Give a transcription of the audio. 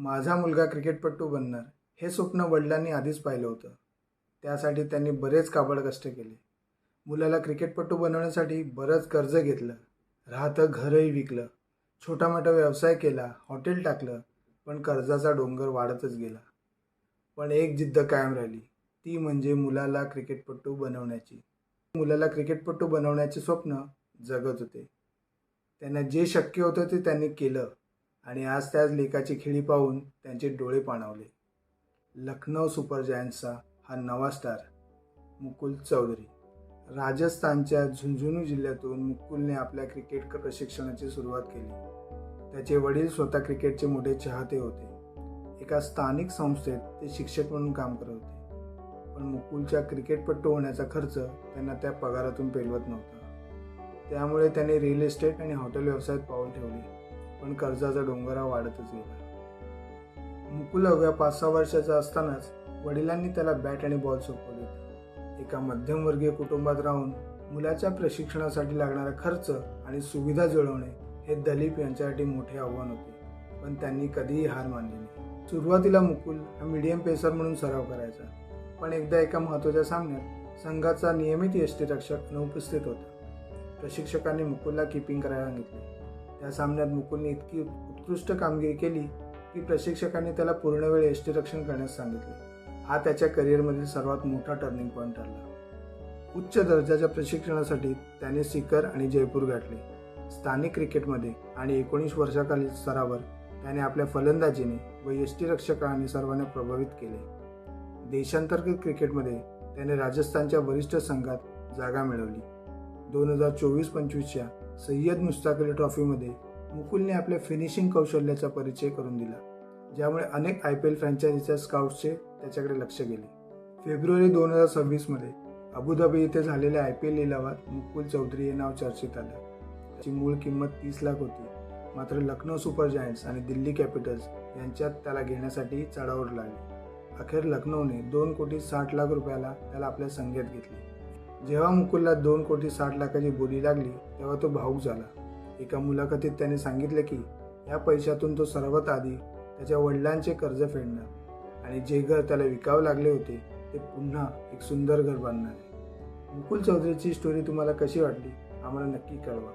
माझा मुलगा क्रिकेटपटू बनणार हे स्वप्न वडिलांनी आधीच पाहिलं होतं. त्यासाठी त्यांनी बरेच काबड कष्ट केले. मुलाला क्रिकेटपटू बनवण्यासाठी बरंच कर्ज घेतलं, राहतं घरही विकलं, छोटा मोठा व्यवसाय केला, हॉटेल टाकलं, पण कर्जाचा डोंगर वाढतच गेला. पण एक जिद्द कायम राहिली, ती म्हणजे मुलाला क्रिकेटपटू बनवण्याची. मुलाला क्रिकेटपटू बनवण्याचे स्वप्न जगत होते. त्यांना जे शक्य होतं ते त्यांनी केलं आणि आज त्याच लेकाची खेळी पाहून त्यांचे डोळे पाणावले. लखनौ सुपर जायंट्सचा हा नवा स्टार मुकुल चौधरी. राजस्थानच्या झुंझुनू जिल्ह्यातून मुकुलने आपल्या क्रिकेट प्रशिक्षणाची सुरुवात केली. त्याचे वडील स्वतः क्रिकेटचे मोठे चाहते होते. एका स्थानिक संस्थेत ते शिक्षक म्हणून काम करत होते. पण मुकुलच्या क्रिकेटपटू होण्याचा खर्च त्यांना त्या पगारातून पेलवत नव्हता. त्यामुळे त्याने रिअल एस्टेट आणि हॉटेल व्यवसायात पाऊल ठेवले, पण कर्जाचा डोंगरा वाढतच गेला. मुकुल अवघ्या 5-6 वर्षाचा असतानाच वडिलांनी त्याला बॅट आणि बॉल सोपवले होते. एका मध्यमवर्गीय कुटुंबात राहून मुलाच्या प्रशिक्षणासाठी लागणारा खर्च आणि सुविधा जुळवणे हे दिलीप यांच्यासाठी मोठे आव्हान होते, पण त्यांनी कधीही हार मानली नाही. सुरुवातीला मुकुल हा मीडियम पेसर म्हणून सराव करायचा, पण एकदा एका महत्त्वाच्या सामन्यात संघाचा नियमित यष्टीरक्षक अनुपस्थित होता. प्रशिक्षकांनी मुकुलला कीपिंग करायला सांगितले. त्या सामन्यात मुकुलने इतकी उत्कृष्ट कामगिरी केली की प्रशिक्षकांनी त्याला पूर्णवेळ यष्टीरक्षण करण्यास सांगितले. हा त्याच्या करिअरमधील सर्वात मोठा टर्निंग पॉईंट ठरला. उच्च दर्जाच्या प्रशिक्षणासाठी त्याने सीकर आणि जयपूर गाठले. स्थानिक क्रिकेटमध्ये आणि 19 वर्षाखालील स्तरावर त्याने आपल्या फलंदाजीने व यष्टीरक्षकांनी सर्वांना प्रभावित केले. देशांतर्गत क्रिकेटमध्ये त्याने राजस्थानच्या वरिष्ठ संघात जागा मिळवली. 2024-25च्या सय्यद मुश्ताक अली ट्रॉफीमध्ये मुकुलने आपल्या फिनिशिंग कौशल्याचा परिचय करून दिला, ज्यामुळे अनेक IPL फ्रँचायझीच्या स्काउट्सचे त्याच्याकडे लक्ष गेले. फेब्रुवारी 2026मध्ये अबुधाबी येथे झालेल्या IPL लिलावात मुकुल चौधरी हे नाव चर्चेत आलं. त्याची मूळ किंमत 30 लाख होती, मात्र लखनौ सुपर जायंट्स आणि दिल्ली कॅपिटल्स यांच्यात त्याला घेण्यासाठी चढाओढ लागली. अखेर लखनौने 2,60,00,000 रुपयाला त्याला आपल्या संघात घेतले. जेव्हा मुकुलला 2,60,00,000ची बोली लागली तेव्हा तो भावूक झाला. एका मुलाखतीत त्याने सांगितले की या पैशातून तो सर्वात आधी त्याच्या वडिलांचे कर्ज फेडणार आणि जे घर त्याला विकावे लागले होते ते पुन्हा एक सुंदर घर बांधणार आहे. मुकुल चौधरीची स्टोरी तुम्हाला कशी वाटली आम्हाला नक्की कळवा.